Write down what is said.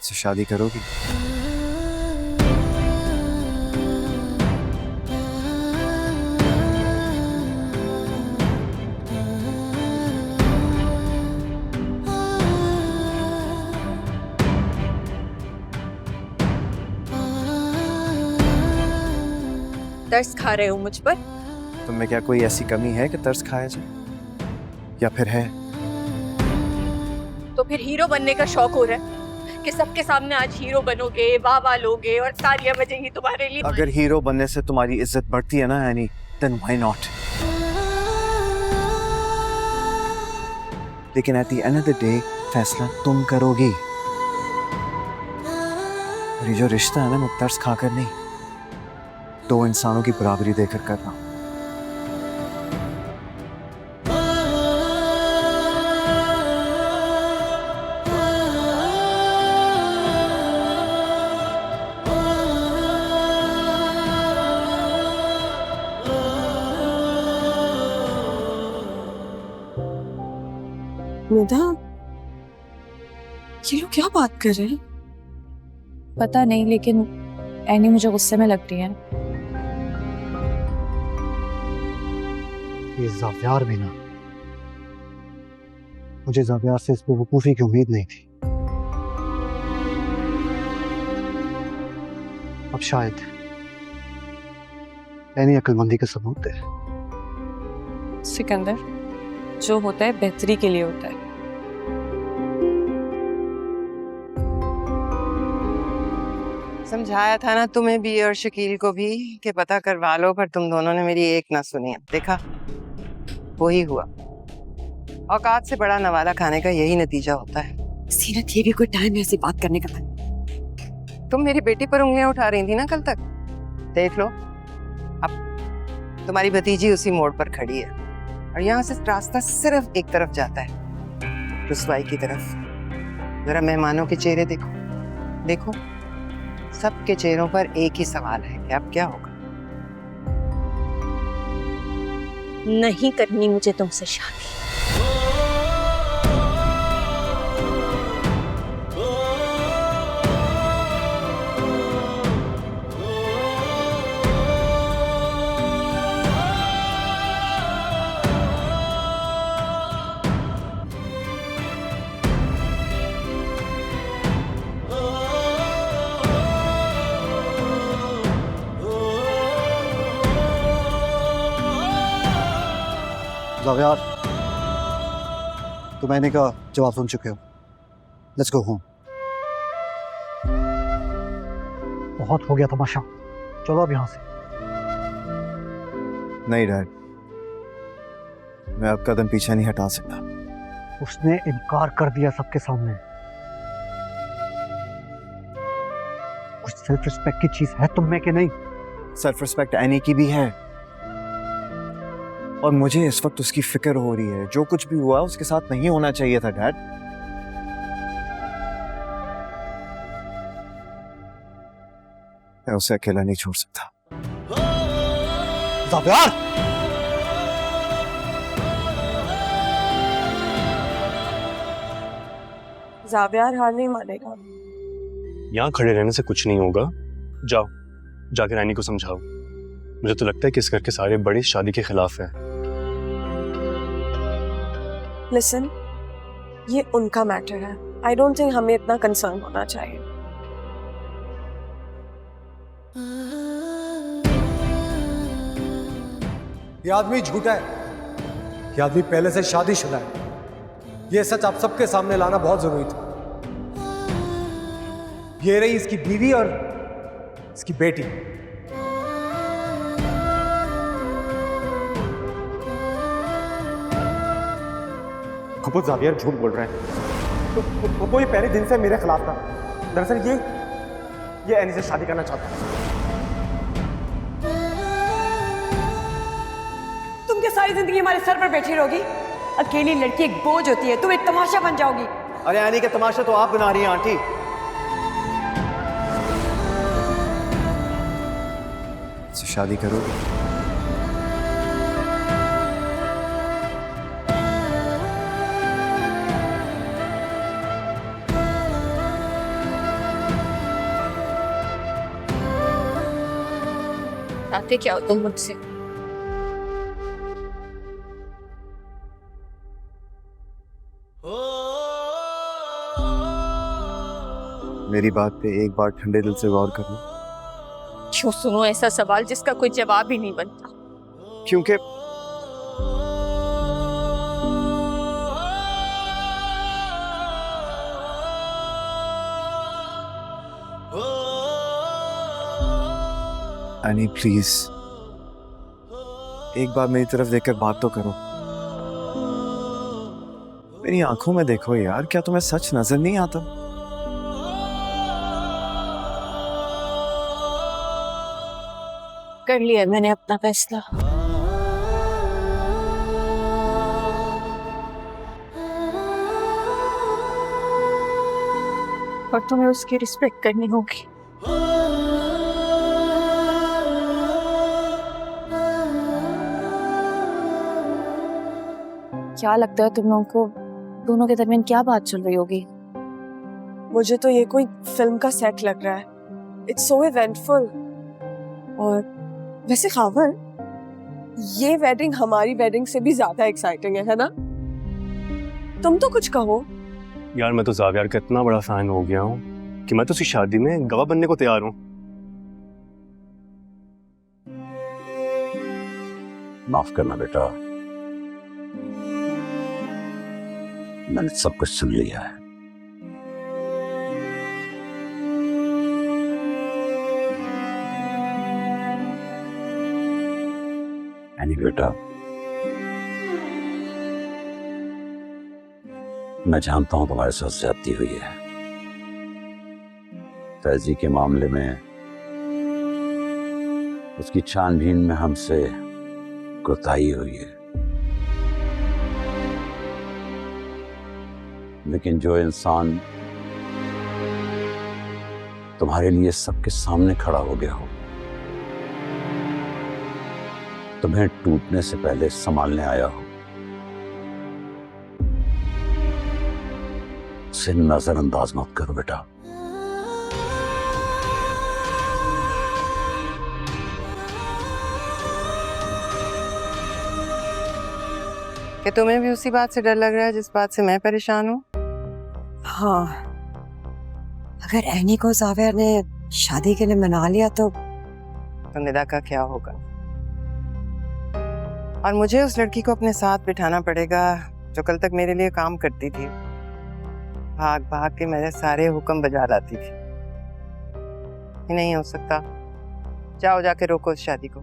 से शादी करोगी? तरस खा रहे हो मुझ पर? तुम में क्या कोई ऐसी कमी है कि तरस खाया जाए, या फिर है? तो फिर हीरो बनने का शौक हो रहा है कि सबके सामने आज हीरो बनोगे, वाह वाह लोगे और तालियां बजेंगी तुम्हारे लिए। अगर हीरो बनने से तुम्हारी इज्जत बढ़ती है ना एनी, देन व्हाई नॉट? लेकिन at the end of the day फैसला तुम करोगी। और ये जो रिश्ता है ना, वो तरस खाकर नहीं, दो इंसानों की बराबरी देकर करना। निदा, ये लोग क्या बात कर रहे हैं? पता नहीं, लेकिन एनी मुझे गुस्से में लग रही है। ये ज़ावियार भी ना, मुझे ज़ावियार से इस बेवकूफ़ी की उम्मीद नहीं थी। अब शायद यानी अक्लमंदी का सबूत है। सिकंदर, जो होता है बेहतरी के लिए होता है। समझाया था ना तुम्हें भी और शकील को भी कि पता करवा लो, पर तुम दोनों ने मेरी एक ना सुनी। देखा, वही हुआ। औकात से बड़ा नवाला खाने का यही नतीजा होता है। सीरत, ये भी कोई टाइम है ऐसी बात करने का? तुम मेरी बेटी पर उंगलियां उठा रही थी ना कल तक। देख लो, अब तुम्हारी भतीजी उसी मोड़ पर खड़ी है और यहाँ से रास्ता सिर्फ एक तरफ जाता है, रुसवाई की तरफ। जरा मेहमानों के चेहरे देखो, देखो, सबके चेहरों पर एक ही सवाल है कि अब क्या होगा। नहीं करनी मुझे तुमसे शादी। ज़ावियार, तो मैंने का जवाब सुन चुके हो। Let's go home. बहुत हो गया तमाशा, चलो अब यहाँ से। नहीं डैड, मैं अब कदम पीछे नहीं हटा सकता। उसने इनकार कर दिया सबके सामने। कुछ सेल्फ रिस्पेक्ट की चीज है तुम में कि नहीं? सेल्फ रिस्पेक्ट एनी की भी है, और मुझे इस वक्त उसकी फिक्र हो रही है। जो कुछ भी हुआ उसके साथ नहीं होना चाहिए था डैड। मैं उसे अकेला नहीं छोड़ सकता। ज़ावियार! ज़ावियार हार नहीं मानेगा। यहाँ खड़े रहने से कुछ नहीं होगा। जाओ, जाकर रानी को समझाओ। मुझे तो लगता है कि इस घर के सारे बड़े शादी के खिलाफ हैं। लिसन, ये उनका मैटर है। आई डोंट थिंक हमें इतना कंसर्न होना चाहिए। ये आदमी झूठा है, ये आदमी पहले से शादीशुदा है। ये सच आप सबके सामने लाना बहुत जरूरी था। ये रही इसकी बीवी और इसकी बेटी। खुद ज़ावियर झूठ बोल रहा है। तो ये पहले दिन से मेरे खिलाफ था। दरअसल ये एनी से शादी करना चाहता है। तुम क्या सारी जिंदगी हमारे सर पर बैठी रहोगी? अकेली लड़की एक बोझ होती है, तुम एक तमाशा बन जाओगी। अरे एनी का तमाशा तो आप बना रही हैं आंटी। से शादी करोगी? चाहते क्या हो तुम मुझसे? मेरी बात पे एक बार ठंडे दिल से गौर कर लो। क्यों सुनो ऐसा सवाल जिसका कोई जवाब ही नहीं बनता? क्योंकि अनी प्लीज एक बार मेरी तरफ देखकर बात तो करो। मेरी आंखों में देखो यार, क्या तुम्हें सच नजर नहीं आता? कर लिया मैंने अपना फैसला। और तुम्हें उसकी रिस्पेक्ट करनी होगी। क्या लगता है तुम लोगों को दोनों के दरमियान क्या बात चल रही होगी? मुझे तो ये कोई फिल्म का सेट लग रहा है। It's so eventful. और वैसे खावर, ये वेडिंग हमारी वेडिंग से भी ज्यादा एक्साइटिंग है ना? तुम तो कुछ कहो। यार मैं तो जावियर का इतना बड़ा फैन हो गया हूँ कि मैं तो उसकी शादी में गवाह बनने को तैयार हूँ। माफ करना बेटा, मैंने सब कुछ सुन लिया है। यानी बेटा, मैं जानता हूं तुम्हारे साथ ज्यादती हुई है। फैजी के मामले में उसकी छानबीन में हमसे कोताही हुई है, लेकिन जो इंसान तुम्हारे लिए सबके सामने खड़ा हो गया हो, तुम्हें टूटने से पहले संभालने आया हो, उसे नजरअंदाज मत करो बेटा। कि तुम्हें भी उसी बात से डर लग रहा है जिस बात से मैं परेशान हूँ? हाँ, अगर एनी को जावियर ने शादी के लिए मना लिया तो निदा का क्या होगा? और मुझे उस लड़की को अपने साथ बिठाना पड़ेगा जो कल तक मेरे लिए काम करती थी, भाग भाग के मेरे सारे हुक्म बजा लाती थी। नहीं हो सकता। जाओ जाके रोको उस शादी को।